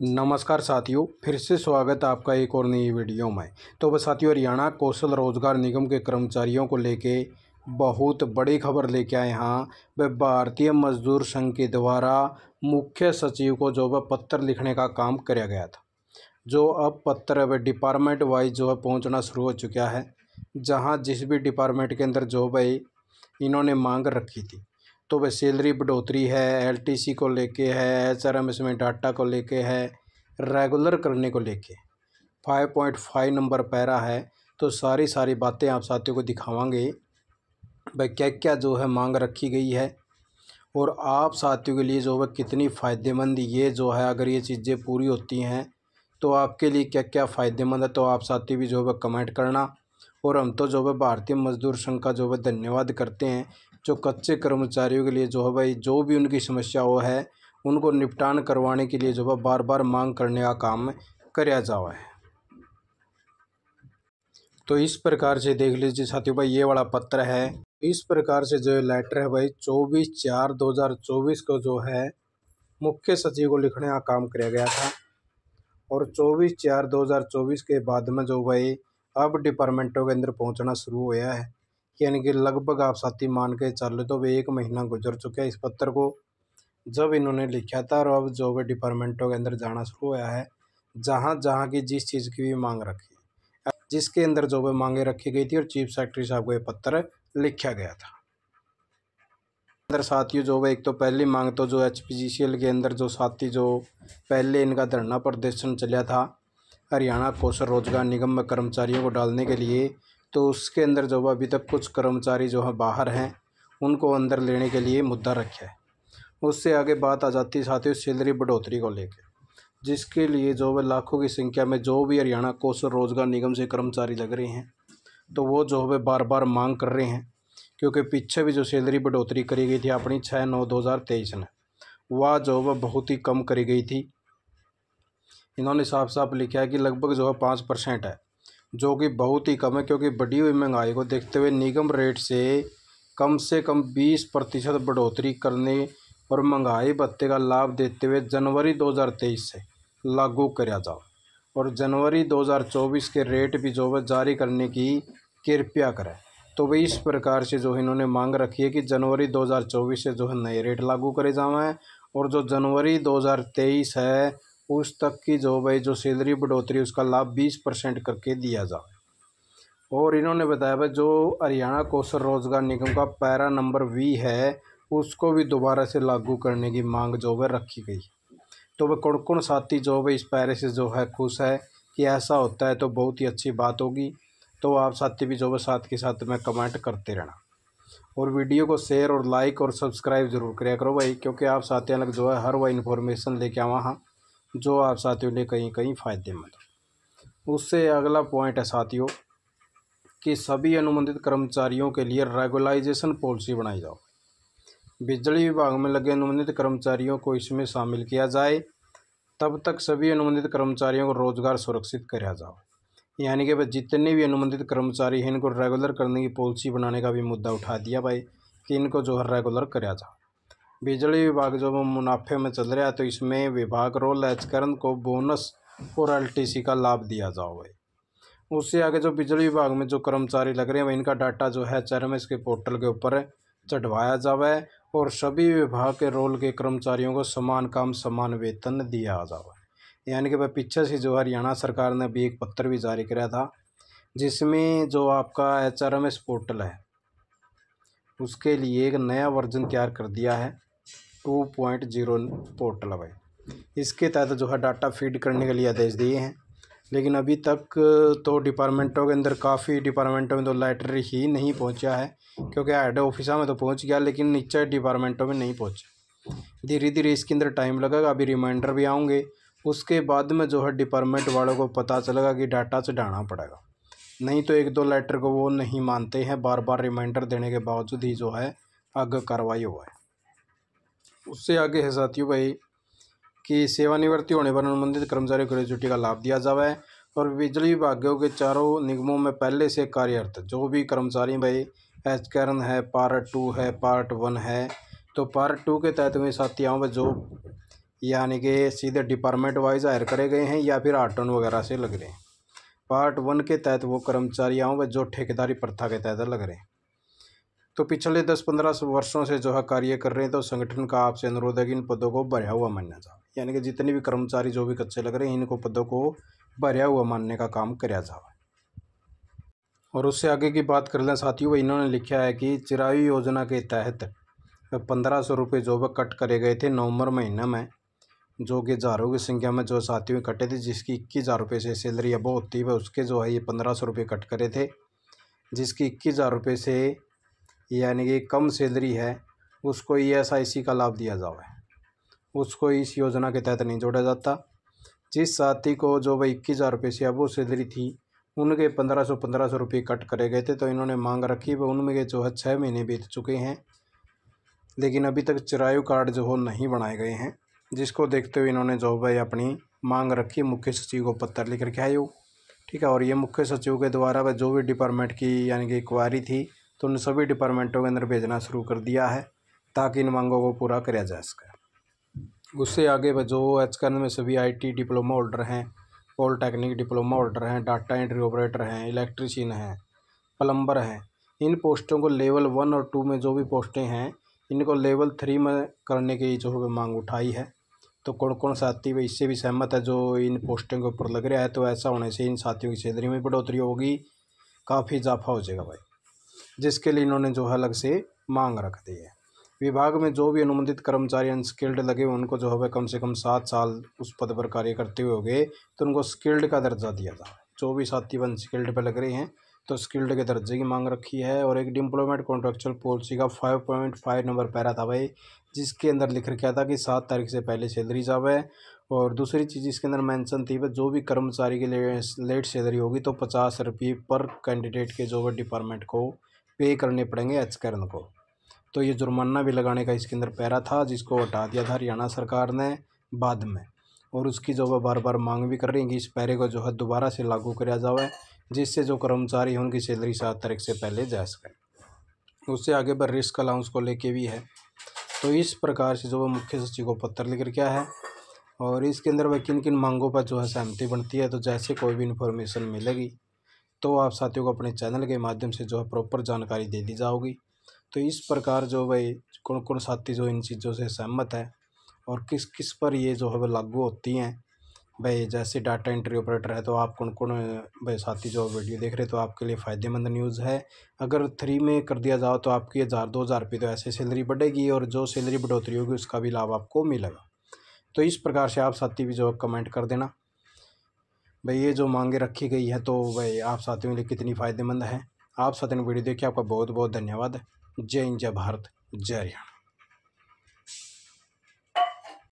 नमस्कार साथियों, फिर से स्वागत है आपका एक और नई वीडियो में। तो बस साथियों, हरियाणा कौशल रोजगार निगम के कर्मचारियों को लेके बहुत बड़ी खबर लेके आए हैं। वह भारतीय मजदूर संघ के द्वारा मुख्य सचिव को जो है पत्र लिखने का काम किया गया था। जो अब पत्र है वह डिपार्टमेंट वाइज जो है पहुँचना शुरू हो चुका है। जहाँ जिस भी डिपार्टमेंट के अंदर जो भाई इन्होंने मांग रखी थी, तो वह सैलरी बढ़ोतरी है, एलटीसी को लेके है, एचआरएमएस में डाटा को लेके है, रेगुलर करने को लेके 5.5 नंबर पैरा है। तो सारी बातें आप साथियों को दिखावांगे भाई क्या क्या जो है मांग रखी गई है, और आप साथियों के लिए जो है कितनी फ़ायदेमंद ये जो है, अगर ये चीज़ें पूरी होती हैं तो आपके लिए क्या क्या फ़ायदेमंद है। तो आप साथी भी जो है कमेंट करना। और हम तो जो है भारतीय मजदूर संघ का जो है धन्यवाद करते हैं, जो कच्चे कर्मचारियों के लिए जो है भाई जो भी उनकी समस्या हो है उनको निपटान करवाने के लिए जो है बार बार मांग करने का काम कराया जावा है। तो इस प्रकार से देख लीजिए साथियों भाई, ये वाला पत्र है। इस प्रकार से जो लेटर है भाई 24/4/2024 को जो है मुख्य सचिव को लिखने का काम किया गया था। और 24/4/2024 के बाद में जो भाई अब डिपार्टमेंटों के अंदर पहुंचना शुरू हुआ है। यानी कि लगभग आप साथी मान के चल तो भाई 1 महीना गुजर चुका है इस पत्र को जब इन्होंने लिखा था। और अब जो भी डिपार्टमेंटों के अंदर जाना शुरू हुआ है, जहाँ जहाँ की जिस चीज़ की भी मांग रखी, जिसके अंदर जो भी मांगे रखी गई थी, और चीफ सेक्रेटरी साहब को ये पत्र लिखा गया था। अंदर साथियों जो है एक तो पहली मांग तो जो एचपीजीसीएल के अंदर जो साथी जो पहले इनका धरना प्रदर्शन चला था हरियाणा कौशल रोजगार निगम में कर्मचारियों को डालने के लिए, तो उसके अंदर जो है अभी तक कुछ कर्मचारी जो है बाहर हैं, उनको अंदर लेने के लिए मुद्दा रखा है। उससे आगे बात आ जाती है साथियों सैलरी बढ़ोतरी को लेकर, जिसके लिए जो है लाखों की संख्या में जो भी हरियाणा कौशल रोजगार निगम से कर्मचारी लग रहे हैं, तो वो जो है बार बार मांग कर रहे हैं। क्योंकि पीछे भी जो सैलरी बढ़ोतरी करी गई थी अपनी 6/9/2023 में, वह जो है बहुत ही कम करी गई थी। इन्होंने साफ साफ लिखा है कि लगभग जो है 5% है, जो कि बहुत ही कम है। क्योंकि बढ़ी हुई महंगाई को देखते हुए निगम रेट से कम 20% बढ़ोतरी करने और महंगाई भत्ते का लाभ देते हुए जनवरी 2023 से लागू किया जाओ, और जनवरी 2024 के रेट भी जो है जारी करने की कृपया करें। तो वही इस प्रकार से जो इन्होंने मांग रखी है कि जनवरी 2024 से जो है नए रेट लागू करे जाएँ, और जो जनवरी 2023 है उस तक की जो भाई जो सैलरी बढ़ोतरी उसका लाभ 20% करके दिया जाए। और इन्होंने बताया भाई जो हरियाणा कौशल रोजगार निगम का पैरा नंबर वी है उसको भी दोबारा से लागू करने की मांग जो है रखी गई। तो वह कौन कौन साथी जो है इस पैरे से जो है खुश है कि ऐसा होता है, तो बहुत ही अच्छी बात होगी। तो आप साथी भी जो है साथ के साथ में कमेंट करते रहना, और वीडियो को शेयर और लाइक और सब्सक्राइब जरूर करिए करो भाई, क्योंकि आप साथियों लग जो है हर वह इन्फॉर्मेशन लेके आवा हाँ जो आप साथियों ने कहीं कहीं फ़ायदेमंद। उससे अगला पॉइंट है साथियों कि सभी अनुबंधित कर्मचारियों के लिए रेगुलाइजेशन पॉलिसी बनाई जाओ। बिजली विभाग में लगे अनुबंधित कर्मचारियों को इसमें शामिल किया जाए, तब तक सभी अनुबंधित कर्मचारियों को रोजगार सुरक्षित कराया जाओ। यानी कि भाई जितने भी अनुबंधित कर्मचारी हैं इनको रेगुलर करने की पॉलिसी बनाने का भी मुद्दा उठा दिया भाई कि इनको जो है रेगुलर कराया जाओ। बिजली विभाग जो मुनाफे में चल रहा है, तो इसमें विभाग रोल एचकरण को बोनस और एलटीसी का लाभ दिया जाओ भाई। उससे आगे जो बिजली विभाग में जो कर्मचारी लग रहे हैं इनका डाटा जो है एचआरएमएस के पोर्टल के ऊपर चढ़वाया जावे, और सभी विभाग के रोल के कर्मचारियों को समान काम समान वेतन दिया जावे। यानी कि भाई पीछे से जो हरियाणा सरकार ने अभी एक पत्र भी जारी किया था, जिसमें जो आपका एचआरएमएस पोर्टल है उसके लिए एक नया वर्जन तैयार कर दिया है 2.0 पोर्टल भाई। इसके तहत जो है डाटा फीड करने के लिए आदेश दिए हैं, लेकिन अभी तक तो डिपार्टमेंटों के अंदर काफ़ी डिपार्टमेंटों में तो लेटर ही नहीं पहुंचा है। क्योंकि हेड ऑफिसा में तो पहुंच गया, लेकिन नीचे डिपार्टमेंटों में नहीं पहुंचा। धीरे धीरे इसके अंदर टाइम लगेगा, अभी रिमाइंडर भी आएंगे। उसके बाद में जो है डिपार्टमेंट वालों को पता चलेगा कि डाटा चढ़ाना पड़ेगा। नहीं तो 1-2 लेटर को वो नहीं मानते हैं, बार बार रिमाइंडर देने के बावजूद ही जो है आगे कार्रवाई हुआ है। उससे आगे है साथियों भाई कि सेवानिवृत्ति होने पर अनुबंधित कर्मचारियों को ग्रेजुटी का लाभ दिया जावा है। और बिजली विभागों के चारों निगमों में पहले से कार्यरत जो भी कर्मचारी भाई एचकरण है, पार्ट 2 है, पार्ट 1 है, तो पार्ट 2 के तहत में साथियों में जो यानी कि सीधे डिपार्टमेंट वाइज हायर करे गए हैं या फिर आर्टन वगैरह से लग रहे हैं। पार्ट 1 के तहत वो कर्मचारी व जो ठेकेदारी प्रथा के तहत लग रहे हैं। तो पिछले 10-15 वर्षों से जो है कार्य कर रहे हैं। तो संगठन का आपसे अनुरोध है कि इन पदों को भरा हुआ मानना जाए, यानी कि जितने भी कर्मचारी जो भी कच्चे लग रहे हैं इनको पदों को भरा हुआ मानने का काम कराया जाए। और उससे आगे की बात कर लें साथियों, इन्होंने लिखा है कि चिरायु योजना के तहत 1500 रुपये जो वह कट करे गए थे नवंबर महीने में, जो कि हज़ारों की संख्या में जो साथियों कटे थे, जिसकी 21,000 रुपये से सैलरी अब होती है उसके जो है ये 1500 रुपये कट करे थे, जिसकी 21,000 रुपये से यानी कि कम सैलरी है उसको ESIC का लाभ दिया जाए, उसको इस योजना के तहत नहीं जोड़ा जाता। जिस साथी को जो भाई 21,000 रुपये से अब वो सैलरी थी उनके 1500 रुपये कट करे गए थे। तो इन्होंने मांग रखी वह उनमें जो है 6 महीने बीत चुके हैं, लेकिन अभी तक चिरायु कार्ड जो हो नहीं बनाए गए हैं, जिसको देखते हुए इन्होंने जो भाई अपनी मांग रखी, मुख्य सचिव को पत्र लिख रखा है ठीक है। और ये मुख्य सचिव के द्वारा वह जो भी डिपार्टमेंट की यानी कि क्वारी थी तो उन सभी डिपार्टमेंटों के अंदर भेजना शुरू कर दिया है ताकि इन मांगों को पूरा किया जा सके। उससे आगे वह जो HKN में सभी IT डिप्लोमा होल्डर हैं, पॉलिटेक्निक डिप्लोमा होल्डर हैं, डाटा एंट्री ऑपरेटर हैं, इलेक्ट्रीशियन हैं, प्लम्बर हैं, इन पोस्टों को लेवल 1 और 2 में जो भी पोस्टें हैं इनको लेवल 3 में करने की जो मांग उठाई है। तो कौन कौन साथी भाई इससे भी सहमत है जो इन पोस्टों के ऊपर लग रहा है। तो ऐसा होने से इन साथियों की सैलरी में बढ़ोतरी होगी, काफ़ी इजाफा हो जाएगा भाई, जिसके लिए इन्होंने जो है अलग से मांग रख दी है। विभाग में जो भी अनुबंधित कर्मचारी अनस्किल्ड लगे उनको जो है कम से कम 7 साल उस पद पर कार्य करते हुए हो गए तो उनको स्किल्ड का दर्जा दिया जाए। जो भी साथी अनस्किल्ड पर लग रहे हैं तो स्किल्ड के दर्जे की मांग रखी है। और एक एम्प्लॉयमेंट कॉन्ट्रेक्चुअल पॉलिसी का 5.5 नंबर पैरा था भाई, जिसके अंदर लिख रखा था कि 7 तारीख से पहले सैलरी जावे। और दूसरी चीज़ इसके अंदर मेंशन थी, जो भी कर्मचारी के लिए लेट सैलरी होगी तो 50 रुपये पर कैंडिडेट के जो है डिपार्टमेंट को पे करने पड़ेंगे HKN को। तो ये जुर्माना भी लगाने का इसके अंदर पैरा था, जिसको हटा दिया था हरियाणा सरकार ने बाद में। और उसकी जो है बार बार मांग भी कर रही है कि इस पैरे को जो है दोबारा से लागू किया जाए, जिससे जो कर्मचारी हैं उनकी सैलरी 7 तारीख से पहले जा सके। उससे आगे पर रिस्क अलाउंस को लेके भी है। तो इस प्रकार से जो है मुख्य सचिव को पत्र लिख क्या है और इसके अंदर वह किन किन मांगों पर जो है सहमति बनती है। तो जैसे कोई भी इन्फॉर्मेशन मिलेगी तो आप साथियों को अपने चैनल के माध्यम से जो है प्रॉपर जानकारी दे दी जाओगी। तो इस प्रकार जो भाई कौन कौन साथी जो इन चीज़ों से सहमत है और किस किस पर ये जो है वह लागू होती हैं भाई, जैसे डाटा एंट्री ऑपरेटर है तो आप कौन कौन भाई साथी जो वीडियो देख रहे हैं तो आपके लिए फ़ायदेमंद न्यूज़ है। अगर 3 में कर दिया जाओ तो आपकी 1000-2000 रुपये तो ऐसे सैलरी बढ़ेगी और जो सैलरी बढ़ोतरी होगी उसका भी लाभ आपको मिलेगा। तो इस प्रकार से आप साथी भी जो कमेंट कर देना भाई ये जो मांगे रखी गई है तो भाई आप साथियों के लिए कितनी फ़ायदेमंद है। आप साथियों ने वीडियो देखी, आपका बहुत बहुत धन्यवाद। जय हिंद, जय भारत, जय हरियाणा।